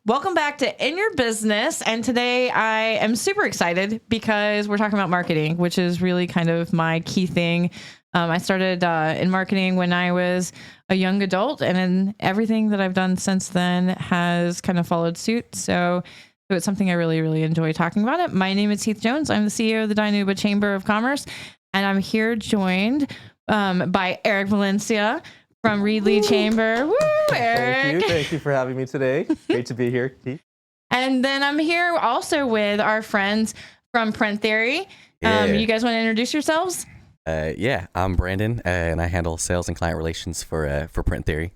Welcome back to In Your Business. And today I am super excited because we're talking about marketing, which is really kind of my key thing. I started in marketing when I was a young adult, and then everything that I've done since then has kind of followed suit. So it's something I really, really enjoy talking about it. My name is Heath Jones. I'm the CEO of the Dinuba Chamber of Commerce, and I'm here joined by Eric Valencia from Reedley Chamber. Woo, Eric. Thank you for having me today. Great to be here, Keith. And then I'm here also with our friends from Print Theory. You guys want to introduce yourselves? Yeah, I'm Brandon, and I handle sales and client relations for Print Theory.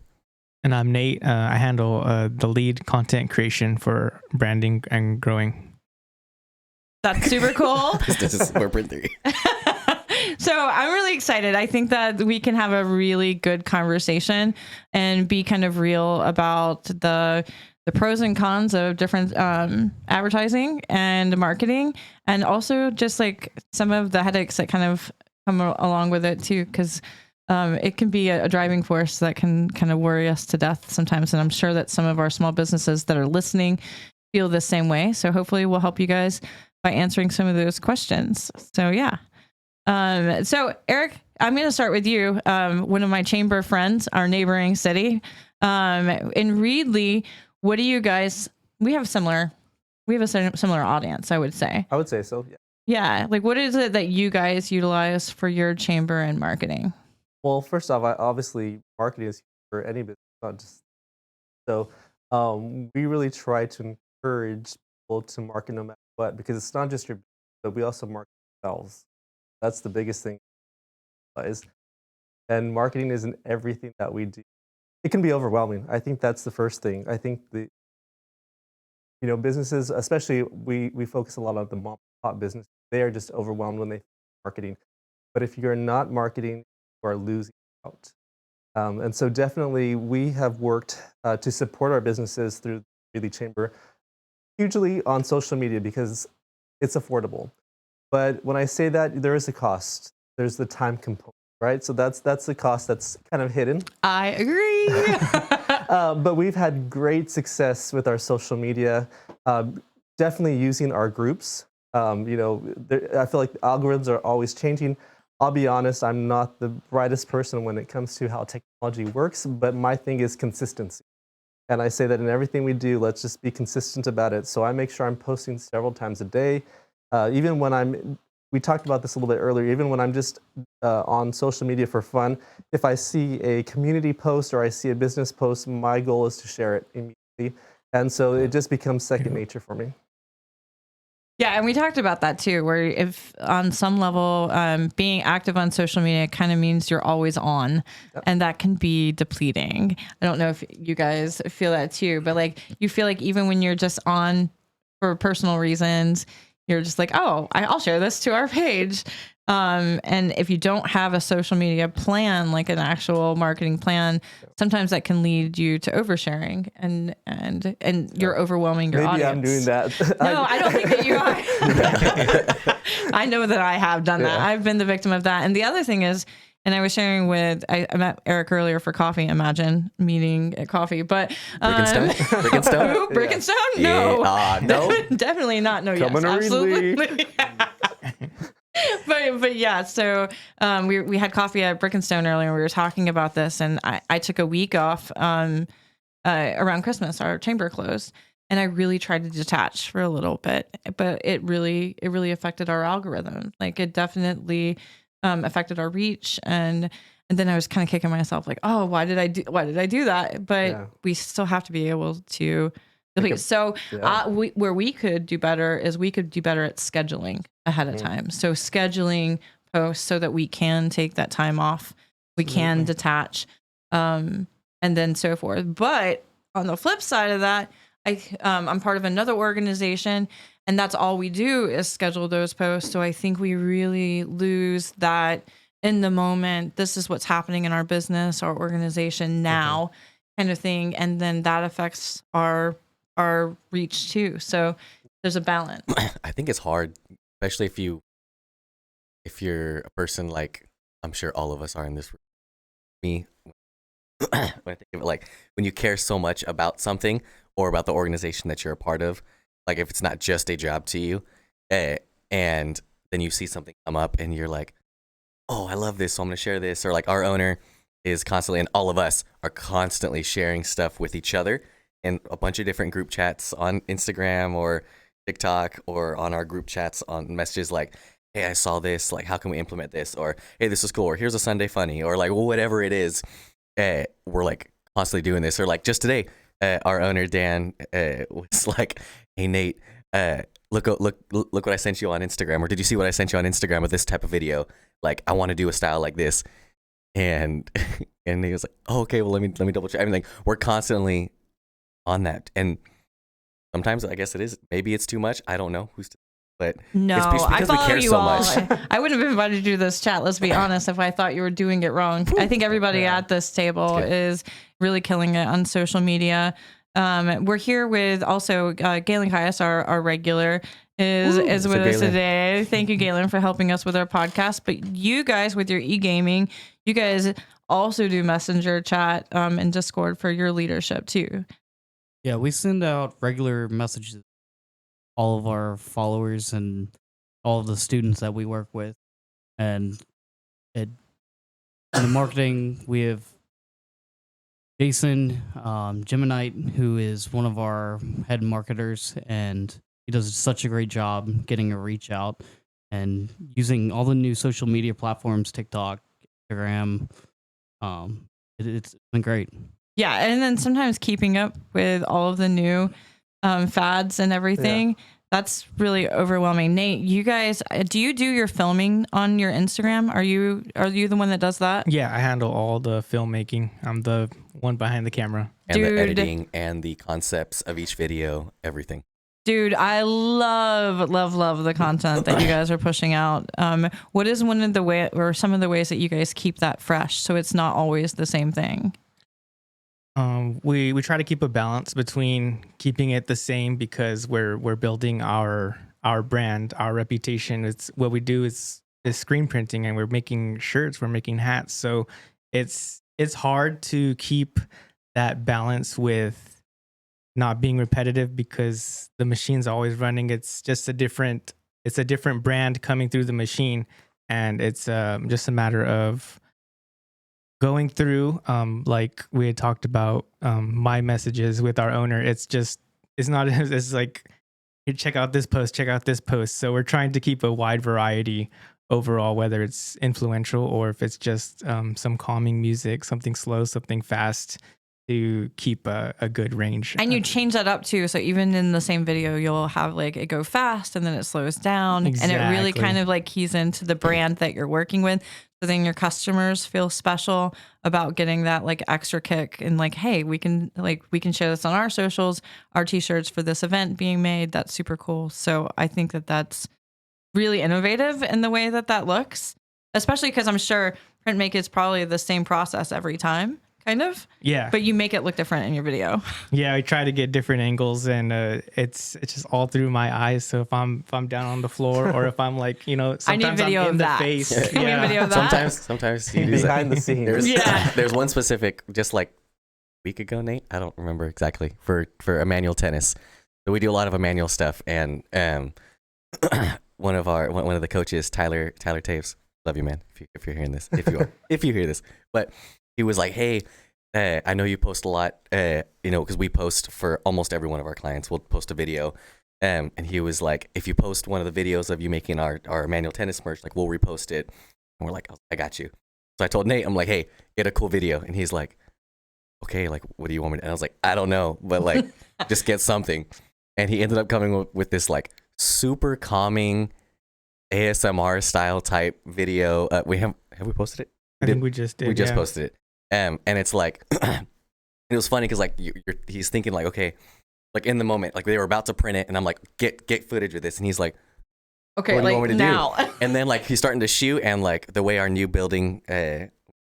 And I'm Nate. I handle the lead content creation for branding and growing. That's super cool. This is for Print Theory. So I'm really excited. I think that we can have a really good conversation and be kind of real about the pros and cons of different advertising and marketing, and also just like some of the headaches that kind of come along with it too, because it can be a driving force that can kind of worry us to death sometimes. And I'm sure that some of our small businesses that are listening feel the same way. So hopefully we'll help you guys by answering some of those questions. So yeah. So Eric, I'm going to start with you. One of my chamber friends, our neighboring city, in Reedley. What do you guys? We have a similar audience, I would say. I would say so. Yeah. Yeah. Like, what is it that you guys utilize for your chamber and marketing? Well, first off, obviously marketing is for any business, not just so. We really try to encourage people to market no matter what, because it's not just your business, but we also market ourselves. That's the biggest thing. And marketing isn't everything that we do. It can be overwhelming. I think that's the first thing. I think businesses, especially we focus a lot on the mom and pop business. They are just overwhelmed when they think marketing. But if you're not marketing, you are losing out. And so definitely we have worked to support our businesses through the Reedley Chamber, hugely on social media because it's affordable. But when I say that, there is a cost. There's the time component, right? So that's the cost that's kind of hidden. I agree. But we've had great success with our social media, definitely using our groups. I feel like the algorithms are always changing. I'll be honest, I'm not the brightest person when it comes to how technology works, but my thing is consistency. And I say that in everything we do, let's just be consistent about it. So I make sure I'm posting several times a day. Even when we talked about this a little bit earlier, even when I'm just on social media for fun, if I see a community post or I see a business post, my goal is to share it immediately. And so it just becomes second nature for me. Yeah, and we talked about that too, where if on some level, being active on social media kind of means you're always on, and that can be depleting. I don't know if you guys feel that too, but like you feel like even when you're just on for personal reasons, you're just like, oh, I'll share this to our page. And if you don't have a social media plan, like an actual marketing plan, sometimes that can lead you to oversharing and you're overwhelming your audience. Maybe I'm doing that. No, I don't think that you are. I know that I have done that. I've been the victim of that. And the other thing is, and I was sharing with, I met Eric earlier for coffee. Imagine meeting at coffee, but Brickenstone? Brickenstone? No, no, definitely not. No, Coming yes, absolutely. Reedley. but yeah. So we had coffee at Brickenstone earlier. And we were talking about this, and I took a week off around Christmas. Our chamber closed. And I really tried to detach for a little bit, but it really affected our algorithm. Like it definitely affected our reach, and then I was kind of kicking myself like, oh, why did I do that? But we still have to be able to. Where we could do better is we could do better at scheduling ahead of time. So scheduling posts so that we can take that time off, we can detach, and then so forth. But on the flip side of that, I'm part of another organization, and that's all we do is schedule those posts. So I think we really lose that in the moment. This is what's happening in our business, our organization now, kind of thing. And then that affects our reach too. So there's a balance. I think it's hard, especially if you're a person like I'm sure all of us are in this room. Me, when I think of it, like when you care so much about something, or about the organization that you're a part of. Like if it's not just a job to you, and then you see something come up and you're like, oh, I love this, so I'm gonna share this. Or like our owner is constantly, and all of us are constantly sharing stuff with each other in a bunch of different group chats on Instagram or TikTok, or on our group chats on messages like, hey, I saw this, like how can we implement this? Or hey, this is cool, or here's a Sunday funny, or like whatever it is. We're like constantly doing this. Or like just today, our owner Dan was like, hey Nate, look what I sent you on Instagram, or did you see what I sent you on Instagram with this type of video? Like I want to do a style like this. And he was like, oh, okay, well let me double check. I mean, like we're constantly on that. And sometimes I guess it is, maybe it's too much. I don't know but No, it's because I we follow care you so all. much. I wouldn't have invited you to this chat, let's be honest, if I thought you were doing it wrong. I think everybody at this table is really killing it on social media. We're here with also Galen Caius, our regular, is with us Galen. today. Thank you, Galen, for helping us with our podcast. But you guys, with your e-gaming, you guys also do messenger chat and Discord for your leadership too. Yeah, we send out regular messages to all of our followers and all of the students that we work with. And in the marketing, we have Jason Geminite, who is one of our head marketers, and he does such a great job getting a reach out and using all the new social media platforms, TikTok, Instagram. It's been great. Yeah, and then sometimes keeping up with all of the new fads and everything. That's really overwhelming. Nate, you guys, do you do your filming on your Instagram? Are you the one that does that? Yeah, I handle all the filmmaking. I'm the one behind the camera. And Dude. the editing and the concepts of each video, everything. Dude, I love the content that you guys are pushing out. What is one of the way or some of the ways that you guys keep that fresh so it's not always the same thing? We try to keep a balance between keeping it the same because we're building our brand, our reputation. It's what we do is screen printing, and we're making shirts, we're making hats. So it's hard to keep that balance with not being repetitive because the machine's always running. It's just a different brand coming through the machine, and it's just a matter of going through, like we had talked about, my messages with our owner. It's not it's like, hey, check out this post. So we're trying to keep a wide variety overall, whether it's influential or if it's just some calming music, something slow, something fast, to keep a good range. And you change that up too. So even in the same video, you'll have like it go fast and then it slows down. Exactly. And it really kind of like keys into the brand that you're working with. So then your customers feel special about getting that like extra kick and like, hey, we can share this on our socials, our t-shirts for this event being made. That's super cool. So I think that that's really innovative in the way that looks, especially because I'm sure Printmake is probably the same process every time. Kind of, Yeah, but you make it look different in your video. yeah, I try to get different angles, and it's just all through my eyes. So if I'm down on the floor, or if I'm like, sometimes video I'm of in the that. face. Can we have video of that? Sometimes you do that. Behind the scenes. There's one specific, just like a week ago, Nate. I don't remember exactly, for Emmanuel Tennis. So we do a lot of Emmanuel stuff, and one of the coaches, Tyler Taves, love you, man. If you're hearing this, if you hear this, but he was like, hey, I know you post a lot, because we post for almost every one of our clients. We'll post a video. And he was like, if you post one of the videos of you making our Emmanuel Tennis merch, like we'll repost it. And we're like, I got you. So I told Nate, I'm like, hey, get a cool video. And he's like, okay, like, what do you want me to? And I was like, I don't know, but like, just get something. And he ended up coming with this like super calming ASMR style type video. Have we posted it? I think we just did. We just posted it. And it's like, it was funny because like he's thinking like, okay, like in the moment, like they were about to print it, and I'm like, get footage of this, and he's like, Okay, what do you like want me to now. do? And then like he's starting to shoot, and like the way our new building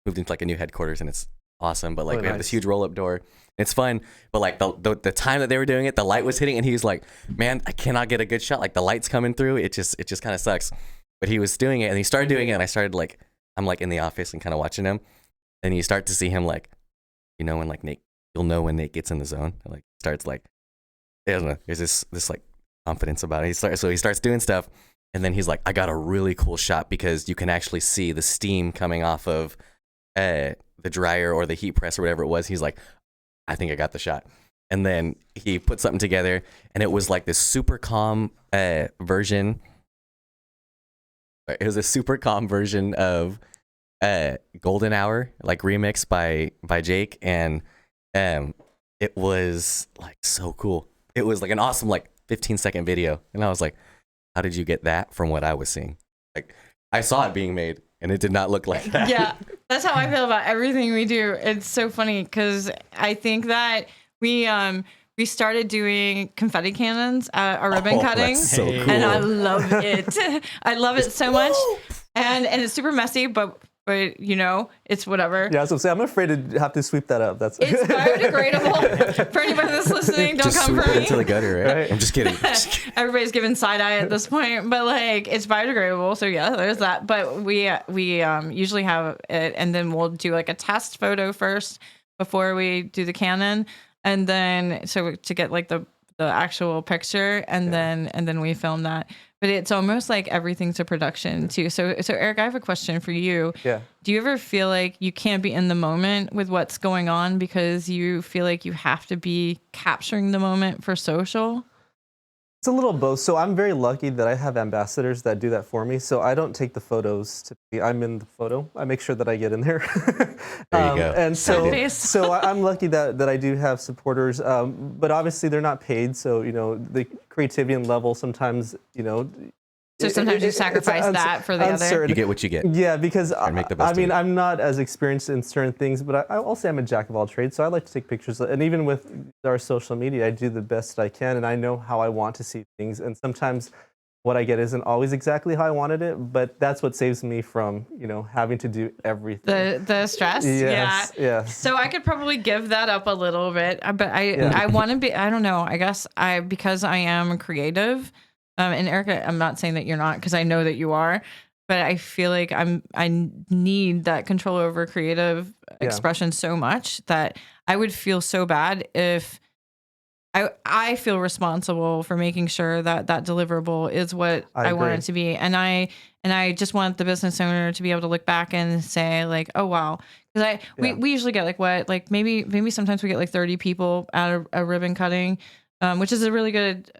moved into like a new headquarters, and it's awesome. But like we have this huge roll up door. It's fun, but like the time that they were doing it, the light was hitting, and he was like, man, I cannot get a good shot. Like the light's coming through. It just kind of sucks. But he was doing it, and he started doing it, and I started like, I'm like in the office and kind of watching him. And you start to see him like, when like Nate, you'll know when Nate gets in the zone. Like starts like I don't know. There's this like confidence about it. So he starts doing stuff, and then he's like, I got a really cool shot because you can actually see the steam coming off of the dryer or the heat press or whatever it was. He's like, I think I got the shot. And then he put something together, and it was like this super calm version. It was a super calm version of Golden Hour, like remix by Jake, and it was like so cool. It was like an awesome like 15-second video, and I was like, how did you get that from what I was seeing? Like, I saw it being made, and it did not look like that. Yeah, that's how I feel about everything we do. It's so funny because I think that we started doing confetti cannons at our ribbon cutting, That's so Hey. cool. and I love it. I love it so much, and it's super messy, but you know, it's whatever. Yeah, I was gonna say I'm afraid to have to sweep that up. That's It's biodegradable. For anybody that's listening, don't Just come swoop for it me. into the gutter, right? Right. I'm just kidding. Everybody's giving side eye at this point, but like it's biodegradable, so yeah, there's that. But we usually have it, and then we'll do like a test photo first before we do the cannon, and then so to get like the actual picture, and then we film that. But it's almost like everything's a production too. So Eric, I have a question for you. Yeah. Do you ever feel like you can't be in the moment with what's going on because you feel like you have to be capturing the moment for social? It's a little both. So I'm very lucky that I have ambassadors that do that for me. So I don't take the photos. I'm in the photo. I make sure that I get in there. There you go. And so, Sad face. so I'm lucky that I do have supporters. But obviously they're not paid. So the creativity and level sometimes So sometimes you it's sacrifice that for the other. uncertain. You get what you get. Yeah, because to make the best I of mean, it. I'm not as experienced in certain things, but I'll say I'm a jack of all trades. So I like to take pictures, and even with our social media, I do the best I can, and I know how I want to see things. And sometimes what I get isn't always exactly how I wanted it, but that's what saves me from having to do everything. The stress. Yes, Yeah. yes. So I could probably give that up a little bit, but Yeah. I want to be. I don't know. I guess because I am creative. And Erica, I'm not saying that you're not, because I know that you are, but I feel like I need that control over creative expression so much that I would feel so bad if I feel responsible for making sure that deliverable is what I want agree. it to be, and I just want the business owner to be able to look back and say like, oh wow, because we usually get like maybe sometimes we get like 30 people at a ribbon cutting, which is a really good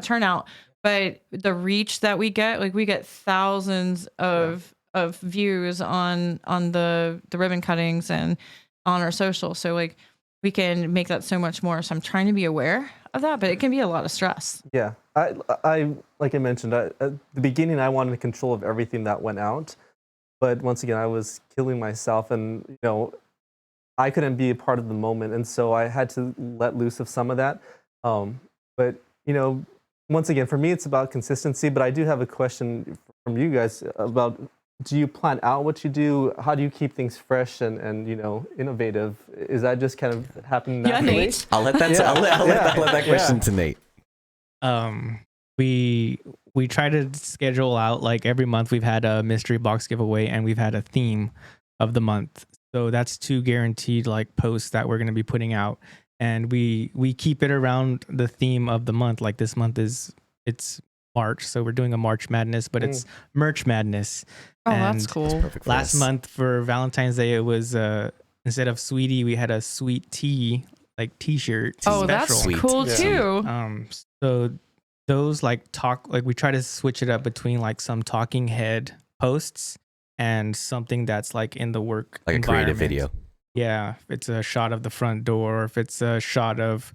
turnout. But the reach that we get thousands of views on the ribbon cuttings and on our social. So like we can make that so much more. So I'm trying to be aware of that, but it can be a lot of stress. Yeah, I like I mentioned at the beginning, I wanted control of everything that went out, but once again, I was killing myself, and I couldn't be a part of the moment, and so I had to let loose of some of that. But once again, for me, it's about consistency. But I do have a question from you guys about: do you plan out what you do? How do you keep things fresh and innovative? Is that just kind of happening Yeah, naturally? Nate. I'll let that. Yeah. I'll let that question Yeah. to Nate. We try to schedule out like every month. We've had a mystery box giveaway, and we've had a theme of the month. So that's 2 guaranteed like posts that we're going to be putting out, and we keep it around the theme of the month. Like this month it's March, so we're doing a March Madness, but it's Merch Madness. Oh, that's And cool. Perfect for Last us. month for Valentine's Day, it was instead of sweetie, we had a sweet tea like T-shirt. Oh, special. that's Sweet. cool Yeah. too. So those like we try to switch it up between like some talking head posts and something that's like in the work Like a creative environment. video. Yeah, if it's a shot of the front door, if it's a shot of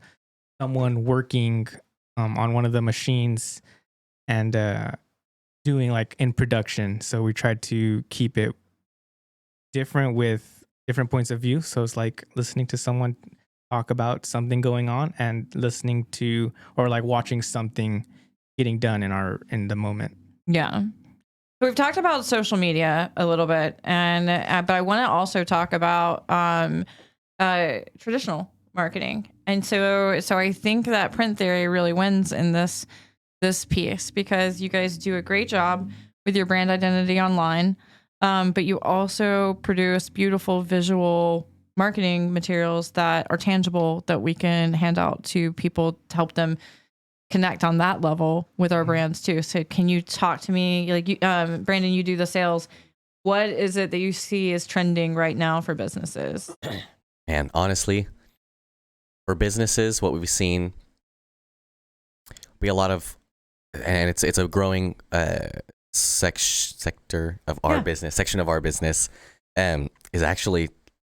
someone working on one of the machines and doing like in production. So we tried to keep it different with different points of view. So it's like listening to someone talk about something going on and listening to or like watching something getting done in the moment. Yeah. So we've talked about social media a little bit, and but I want to also talk about traditional marketing. And so I think that print theory really wins in this piece because you guys do a great job with your brand identity online, but you also produce beautiful visual marketing materials that are tangible that we can hand out to people to help them connect on that level with our brands too. So can you talk to me, like you, Brandon, you do the sales. What is it that you see is trending right now for businesses? And honestly, for businesses, what we've seen, we a lot of, and it's a growing sector of our business, section of our business, is actually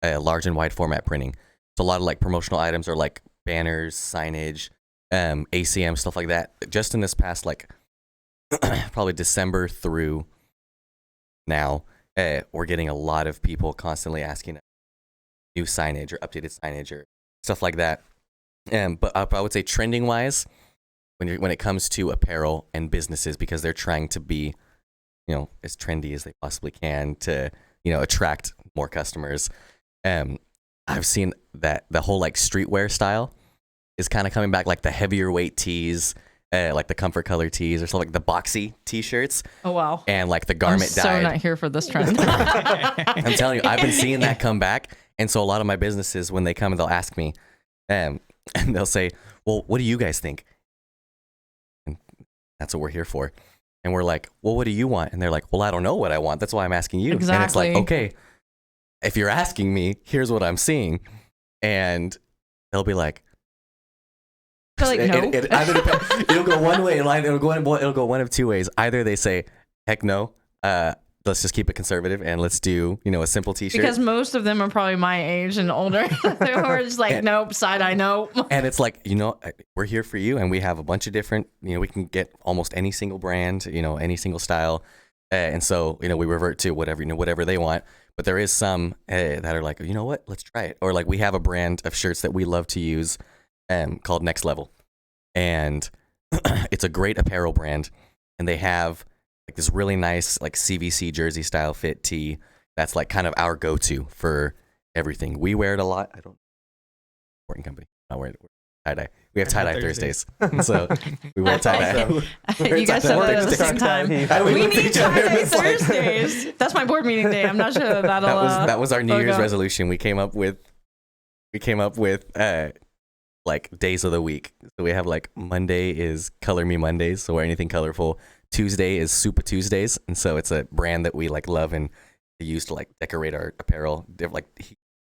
large and wide format printing. So a lot of like promotional items or like banners, signage, ACM, stuff like that. Just in this past like probably December through now, we're getting a lot of people constantly asking new signage or updated signage or stuff like that. But I would say trending wise, when it comes to apparel and businesses, because they're trying to be, as trendy as they possibly can to, attract more customers. I've seen that the whole like streetwear style is kind of coming back, like the heavier weight tees, like the comfort color tees, or something like the boxy t-shirts. Oh wow! And like the garment I'm dyed. so not here for this trend. I'm telling you, I've been seeing that come back, and so a lot of my businesses, when they come, they'll ask me, and they'll say, "Well, what do you guys think?" And that's what we're here for. And we're like, "Well, what do you want?" And they're like, "Well, I don't know what I want. That's why I'm asking you." Exactly. And it's like, okay, if you're asking me, here's what I'm seeing, and they'll be like. They're like, no. It either it'll go one way, it'll go one of two ways. Either they say, "Heck no, let's just keep it conservative and let's do a simple T-shirt." Because most of them are probably my age and older. They're just like, nope, side-eye, nope. And it's like, we're here for you, and we have a bunch of different. We can get almost any single brand, any single style, and so we revert to whatever they want. But there is some that are like, you know what, let's try it. Or like we have a brand of shirts that we love to use. Called Next Level, and it's a great apparel brand, and they have like this really nice like CVC jersey style fit tee that's like kind of our go-to for everything. We wear it a lot. I don't sporting company. Not wearing it. Tie-dye. We have tie-dye Thursdays, so we wear tie-dye. You guys said that at the same time. We need tie-dye Thursdays. Thursdays. That's my board meeting day. I'm not sure that'll. That was our New Year's go. resolution. We came up with like days of the week. So we have like Monday is Color Me Mondays, so wear anything colorful. Tuesday is Super Tuesdays, and so it's a brand that we like love and use to like decorate our apparel, like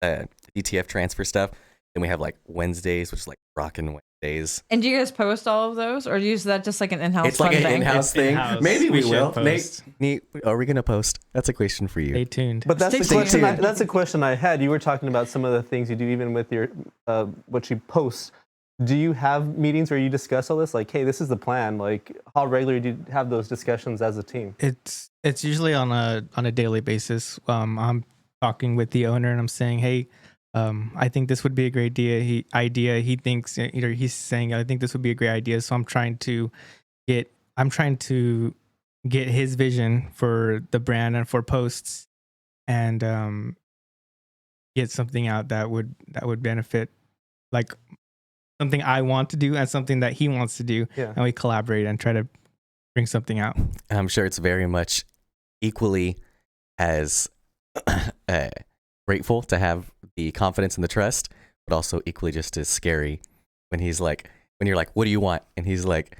DTF transfer stuff. Then we have like Wednesdays, which is like Rockin' Wednesdays. And do you guys post all of those, or do you use that just like an in-house? It's like an thing? in-house thing. In-house. Maybe we should will. post. Nate, are we gonna post? That's a question for you. Stay tuned. But that's Stay tuned. that's a question I had. You were talking about some of the things you do, even with your what you post. Do you have meetings where you discuss all this? Like, hey, this is the plan. Like, how regularly do you have those discussions as a team? It's usually on a daily basis. I'm talking with the owner and I'm saying, hey, I think this would be a great idea. He thinks, either he's saying, I think this would be a great idea. So I'm trying to get his vision for the brand and for posts, and get something out that would benefit, like something I want to do and something that he wants to do. Yeah. And we collaborate and try to bring something out. I'm sure it's very much equally as grateful to have the confidence and the trust, but also equally just as scary when you're like, what do you want? And he's like,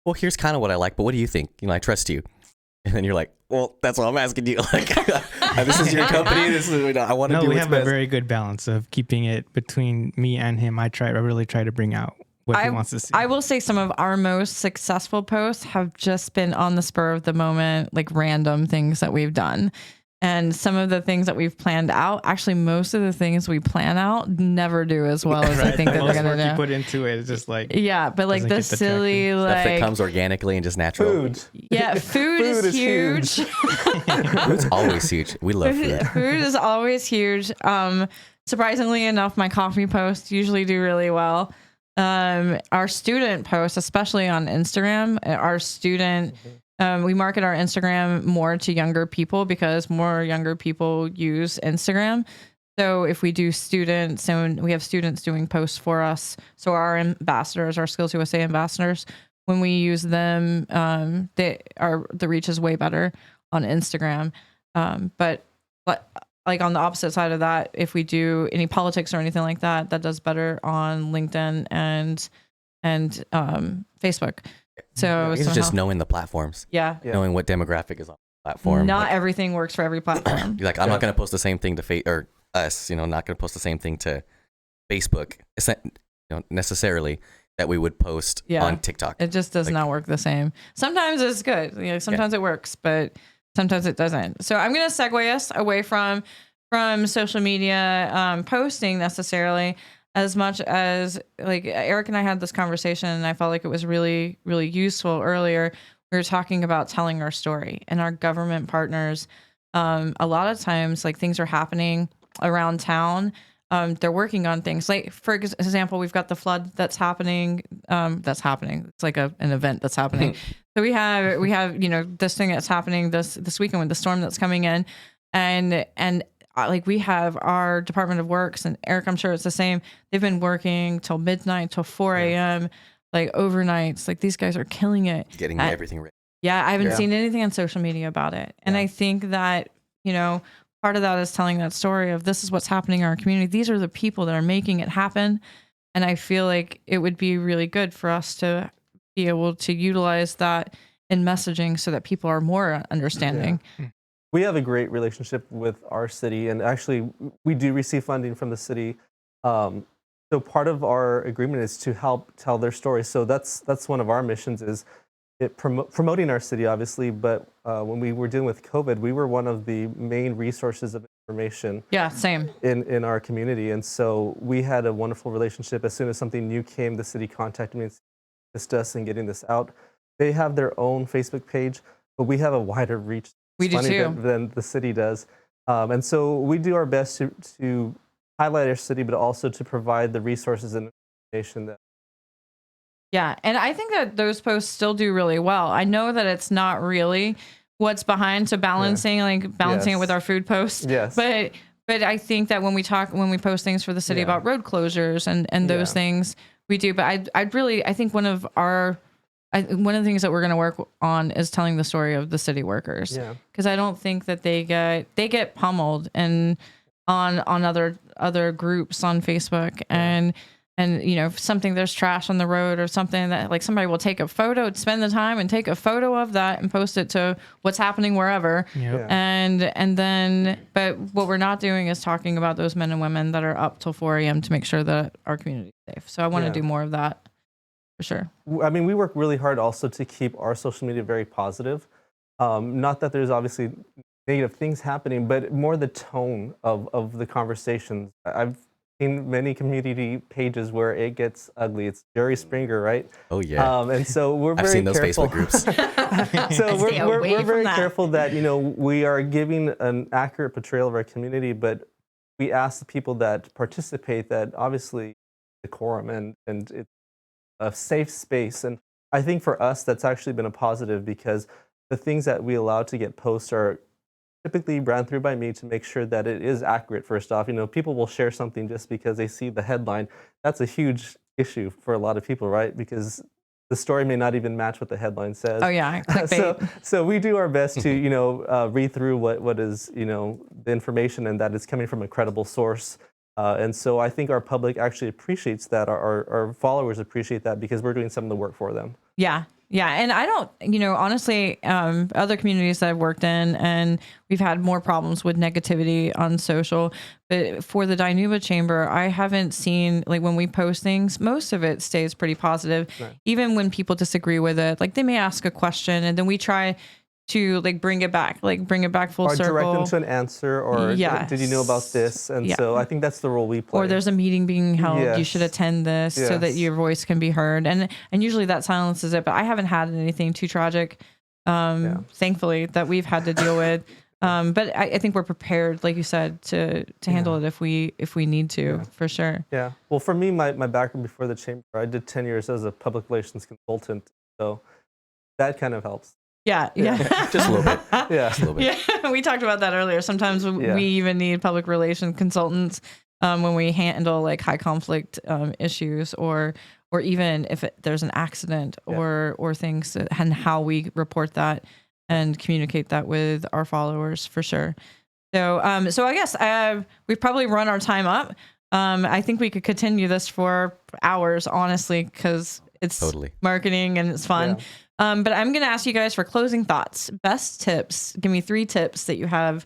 well, here's kind of what I like, but what do you think? I trust you. And then you're like, well, that's what I'm asking you. Like, this is your company. This is I want to do we what's have best. a very good balance of keeping it between me and him. I really try to bring out what he wants to see. I will say some of our most successful posts have just been on the spur of the moment, like random things that we've done. And some of the things that we've planned out, actually, most of the things we plan out never do as well as I think that they're going to you do. put into it is just like, Yeah, but like doesn't the get the silly, Stuff that like, comes organically and just natural. Food. yeah, food is huge. Food's always huge. We love food. Food is always huge. Surprisingly enough, my coffee posts usually do really well. Our student posts, especially on Instagram, we market our Instagram more to younger people because more younger people use Instagram. So if we do students, and we have students doing posts for us, so our ambassadors, our Skills USA ambassadors, when we use them, the reach is way better on Instagram. But like on the opposite side of that, if we do any politics or anything like that, that does better on LinkedIn and Facebook. So It's just knowing the platforms, yeah, Yeah. knowing what demographic is on the platform. not Like, everything works for every platform. you're like, I'm not going to post the same thing to or us, not going to post the same thing to Facebook, necessarily that we would post Yeah. on TikTok. It just does Like- not work the same. Sometimes it's good. Sometimes it works, but sometimes it doesn't. So I'm going to segue us away from social media posting necessarily, as much as like Eric and I had this conversation, and I felt like it was really, really useful earlier. We were talking about telling our story and our government partners. A lot of times, like things are happening around town. They're working on things like, for example, we've got the flood that's happening. It's like an event that's happening. So we have this thing that's happening this weekend with the storm that's coming in, and like we have our Department of Works, and Eric, I'm sure it's the same. They've been working till midnight, till 4 a.m. like overnights. Like these guys are killing it. Getting everything ready. Yeah, I haven't Yeah. seen anything on social media about it. And Yeah. I think that, part of that is telling that story of this is what's happening in our community. These are the people that are making it happen. And I feel like it would be really good for us to be able to utilize that in messaging so that people are more understanding. We have a great relationship with our city, and actually, we do receive funding from the city. So part of our agreement is to help tell their story. So that's one of our missions is promoting our city, obviously. But when we were dealing with COVID, we were one of the main resources of information Yeah, same. in our community, and so we had a wonderful relationship. As soon as something new came, the city contacted me and assist us in getting this out. They have their own Facebook page, but we have a wider reach. We do too. Than the city does, and so we do our best to highlight our city, but also to provide the resources and information that. Yeah, and I think that those posts still do really well. I know that it's not really what's behind to balancing it with our food posts. Yes. But I think that when we post things for the city Yeah. about road closures and those Yeah. things, we do. But I think one of the things that we're going to work on is telling the story of the city workers. Yeah. Because I don't think that they get pummeled and on other groups on Facebook and if something, there's trash on the road or something, that like somebody will take a photo, spend the time and take a photo of that and post it to what's happening wherever. Yep. Yeah. And then, but what we're not doing is talking about those men and women that are up till 4 a.m. to make sure that our community is safe. So I want to Yeah. do more of that for sure. I mean, we work really hard also to keep our social media very positive. Not that there's obviously negative things happening, but more the tone of the conversations. I've seen many community pages where it gets ugly. It's Jerry Springer, right? Oh yeah. And so we're I've very seen those careful. Facebook groups. So Stay we're away from very that. careful that we are giving an accurate portrayal of our community, but we ask the people that participate that obviously decorum and it's a safe space. And I think for us that's actually been a positive because the things that we allow to get posts are typically ran through by me to make sure that it is accurate. First off, people will share something just because they see the headline. That's a huge issue for a lot of people, right? Because the story may not even match what the headline says. Oh yeah, clickbait. So we do our best to read through what is the information and that it's coming from a credible source. And so I think our public actually appreciates that. Our followers appreciate that because we're doing some of the work for them. Yeah. Yeah. And I don't, honestly, other communities that I've worked in, and we've had more problems with negativity on social. But for the Dinuba Chamber, I haven't seen, like, when we post things, most of it stays pretty positive. Right. Even when people disagree with it, like, they may ask a question and then we try to bring it back full Or circle. direct them to an answer, or Yes. did you know about this? And Yeah. so I think that's the role we play. Or there's a meeting being held. You Yes. should attend this so that Yes. your voice can be heard. And usually that silences it. But I haven't had anything too tragic, thankfully, that we've had to deal with. But I think we're prepared, like you said, to handle it if we need to, for sure. Yeah. Well, for me, my background before the chamber, I did 10 years as a public relations consultant. So that kind of helps. Yeah. Just a little bit. Yeah. Just a little bit. Yeah, we talked about that earlier. Sometimes Yeah. we even need public relations consultants when we handle like high conflict issues, or even if there's an accident or things, and how we report that and communicate that with our followers, for sure. So I guess we've probably run our time up. I think we could continue this for hours, honestly, because it's Totally. marketing and it's fun. But I'm going to ask you guys for closing thoughts. Best tips. Give me 3 tips that you have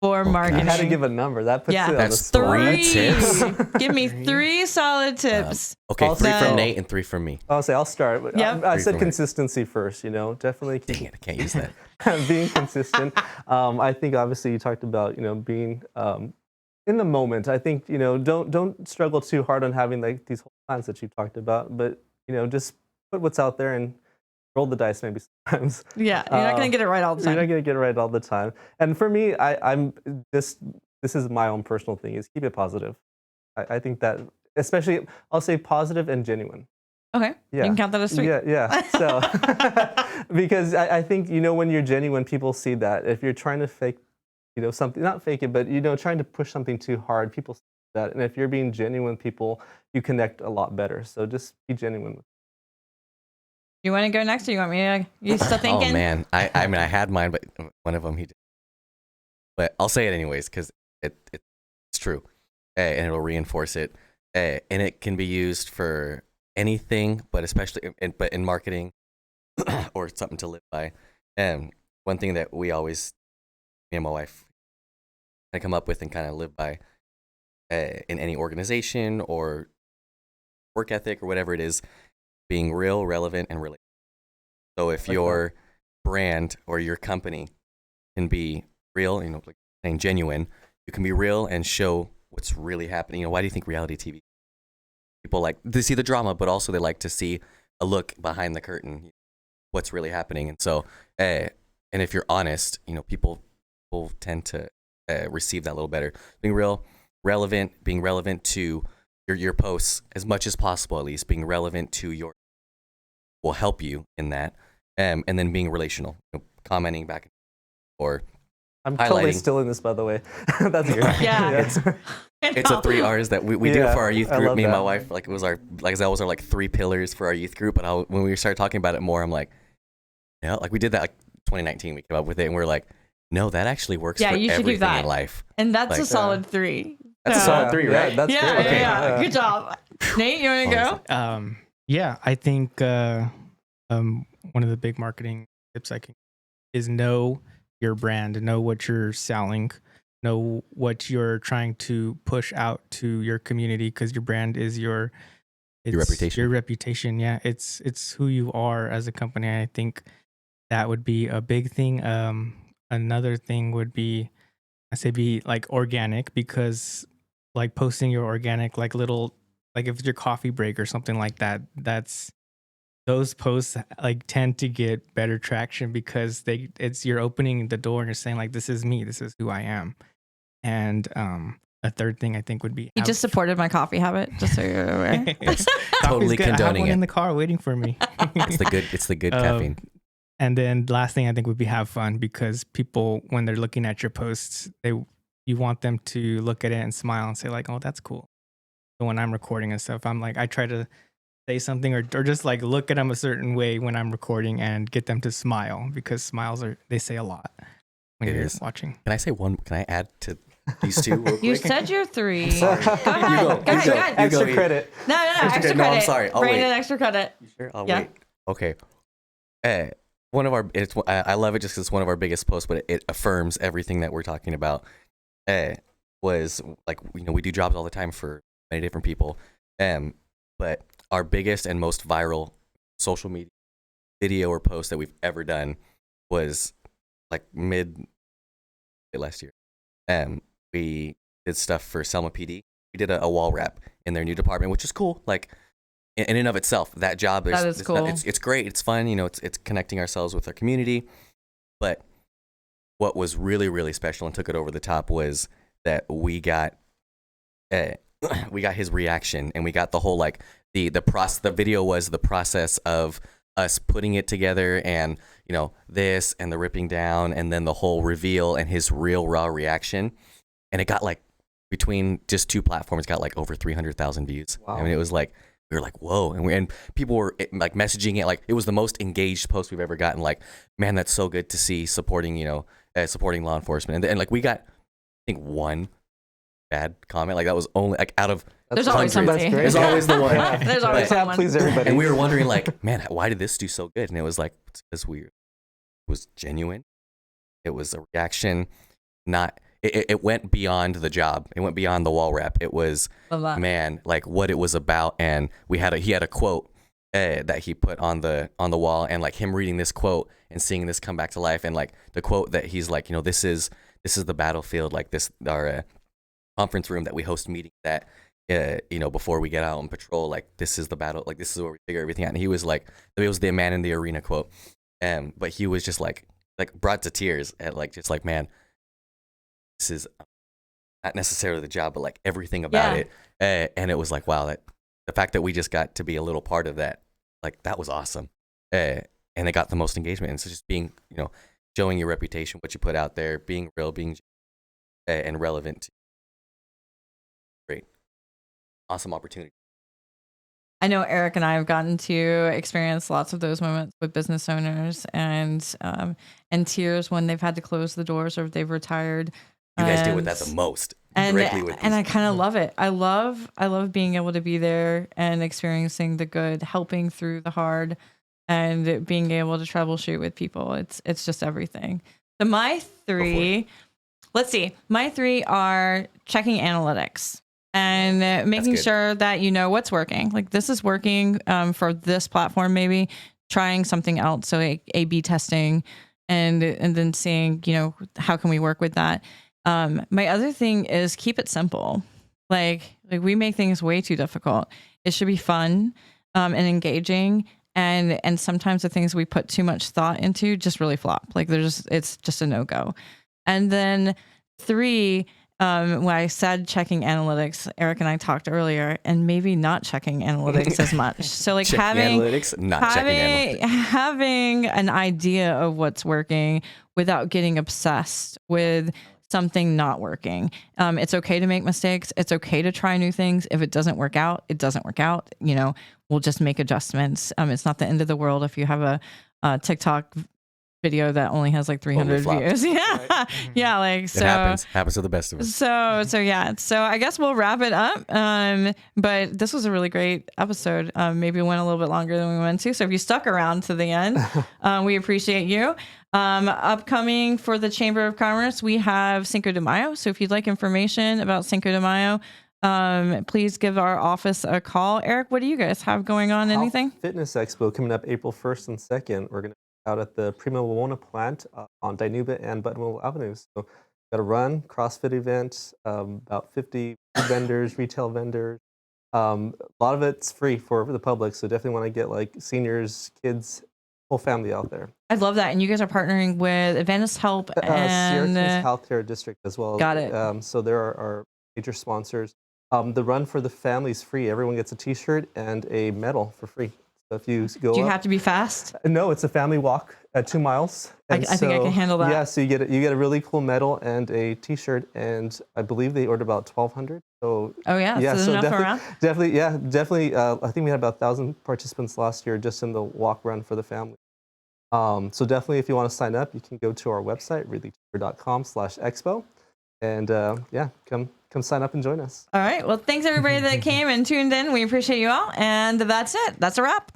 for marketing. You had to give a number. That puts it on the That's spot. 3 tips. Give me 3 solid tips. Okay, Also- 3 from Nate and 3 from me. I'll start. Yep. I Three said from me. consistency first, definitely Dang keep it, I can't use that. being consistent. I think obviously you talked about, being in the moment. I think, don't struggle too hard on having like these whole plans that you talked about, but, just put what's out there and roll the dice maybe sometimes. Yeah, you're not going to get it right all the You're not time. going to get it right all the time. And for me, I'm this is my own personal thing, is keep it positive. I think that, especially, I'll say positive and genuine. Okay, Yeah. you can count that as 3. Yeah. So, because I think, when you're genuine, people see that. If you're trying to fake, something, not fake it, but, trying to push something too hard, people see that. And if you're being genuine, you connect a lot better. So just be genuine. You want to go next, or you want me to? You still thinking? Oh man, I mean I had mine, but one of them he did. But I'll say it anyways because it's true, and it'll reinforce it, and it can be used for anything, but especially in marketing or something to live by. And one thing that we always, me and my wife, kind of come up with and kind of live by in any organization or work ethic or whatever it is, being real, relevant, and relatable. So if your brand or your company can be real, like saying genuine, you can be real and show what's really happening. Why do you think reality TV? People like to see the drama, but also they like to see a look behind the curtain, what's really happening. And so, and if you're honest, people tend to receive that a little better. Being real, relevant, being relevant to your posts as much as possible, at least being relevant to your will help you in that, and then being relational, commenting back or I'm totally highlighting. still in this, by the way. That's good. Yeah. It's a 3 R's that we do it Yeah, for our youth I group. love Me and my that. wife, that was our like 3 pillars for our youth group. But when we started talking about it more, I'm like, like we did that like 2019. We came up with it, and we're like, no, that actually works Yeah, for you should do everything that. in life. And that's Like- a solid 3. That's a So- solid 3, right? That's Yeah, great. yeah. Good job, Nate. You want to go? Yeah, I think one of the big marketing tips I can is know your brand, know what you're selling, know what you're trying to push out to your community, because your brand is your reputation. Your reputation, yeah, it's who you are as a company. I think that would be a big thing. Another thing would be, be like organic, because like posting your organic, like little, like if it's your coffee break or something like that, those posts like tend to get better traction because you're opening the door and you're saying like, this is me, this is who I am. And a third thing I think would be He just supported my coffee habit, just so you're aware. Totally good. I have condoning one it. in the car waiting for me. It's the good caffeine. And then the last thing I think would be have fun, because people, when they're looking at your posts, you want them to look at it and smile and say like, oh, that's cool. So when I'm recording and stuff, I'm like, I try to say something or just like look at them a certain way when I'm recording and get them to smile, because smiles they say a lot when It you're is. watching. Can I say one? Can I add to these 2 real quick? You said your 3. Sorry. Go ahead. Go ahead. Extra Ian. credit. No, extra credit. credit. No, I'm sorry. I'll Brandon, wait. extra credit. You sure? I'll Yeah. wait. Okay. One of our, I love it just because it's one of our biggest posts, but it affirms everything that we're talking about. Was like, we do jobs all the time for many different people. But our biggest and most viral social media video or post that we've ever done was like mid last year. We did stuff for Selma PD. We did a wall wrap in their new department, which is cool. Like, in and of itself, that job That is cool. It's great. It's fun. It's connecting ourselves with our community. But what was really, really special and took it over the top was that we got his reaction, and we got the whole like the process. The video was the process of us putting it together, and this and the ripping down, and then the whole reveal and his real raw reaction, and it got like between just 2 platforms got like over 300,000 views. Wow. I mean, it was like, we were like, whoa. And people were like messaging it. Like, it was the most engaged post we've ever gotten. Like, man, that's so good to see supporting, supporting law enforcement. And like, we got think one bad comment. Like that was only like out of There's always somebody. That's great. There's always the one. There's always But- someone. Please everybody. and we were wondering like, man, why did this do so good? And it was like, it's because it was genuine. It was a reaction, not, it went beyond the job. It went beyond the wall wrap. It was, Love that. man, like what it was about. And he had a quote that he put on the wall, and like him reading this quote and seeing this come back to life. And like the quote that he's like, this is the battlefield, like this, our conference room that we host meetings at, before we get out on patrol, like this is the battle, like this is where we figure everything out. And he was like, it was the man in the arena quote. But he was just like brought to tears at like, just like, man, this is not necessarily the job, but like everything about it. And it was like, wow, that the fact that we just got to be a little part of that, like that was awesome. And it got the most engagement. And so just being, showing your reputation, what you put out there, being real, being and relevant. Great. Awesome opportunity. I know Eric and I have gotten to experience lots of those moments with business owners and tears when they've had to close the doors or if they've retired. You guys deal with that the most. And Directly with I these- kind of love it. I love being able to be there and experiencing the good, helping through the hard, and being able to troubleshoot with people. It's just everything. So my three, let's see. My three are checking analytics and making good. sure that you know what's working. Like this is working for this platform, maybe trying something else. So A/B testing, and then seeing how can we work with that. My other thing is keep it simple. Like we make things way too difficult. It should be fun and engaging. And sometimes the things we put too much thought into just really flop. Like it's just a no-go. And then 3, when I said checking analytics, Eric and I talked earlier, and maybe not checking analytics as much. So like checking having analytics, not checking analytics. having an idea of what's working without getting obsessed with something not working. It's okay to make mistakes. It's okay to try new things. If it doesn't work out, it doesn't work out. We'll just make adjustments. It's not the end of the world if you have a TikTok video that only has like 300 flopped. views. Yeah. Right. Yeah. Like, It so happens to the best of us. so yeah. So I guess we'll wrap it up. But this was a really great episode. Maybe it went a little bit longer than we went to. So if you stuck around to the end, we appreciate you. Upcoming for the Chamber of Commerce, we have Cinco de Mayo. So if you'd like information about Cinco de Mayo, please give our office a call. Eric, what do you guys have going on? Health Anything? Fitness Expo coming up April 1st and 2nd. We're going to be out at the Prima Wawona plant on Dinuba and Buttonwillow Avenues. So got a run, CrossFit event, about 50 vendors, retail vendors. A lot of it's free for the public, so definitely want to get like seniors, kids, whole family out there. I love that. And you guys are partnering with Adventist Help and Syracuse Healthcare District as well. Got it. So there are our major sponsors. The run for the family is free. Everyone gets a T-shirt and a medal for free. So if you go do you up, have to be fast? no, it's a family walk at 2 miles. I And think I can handle that. Yeah, so you get a really cool medal and a T-shirt, and I believe they ordered about 1,200. So Oh yeah. So there's enough around. definitely. I think we had about 1,000 participants last year just in the walk run for the family. So definitely, if you want to sign up, you can go to our website, ridleychamber.com/expo, and come sign up and join us. All right. Well, thanks everybody that came and tuned in. We appreciate you all. And that's it. That's a wrap.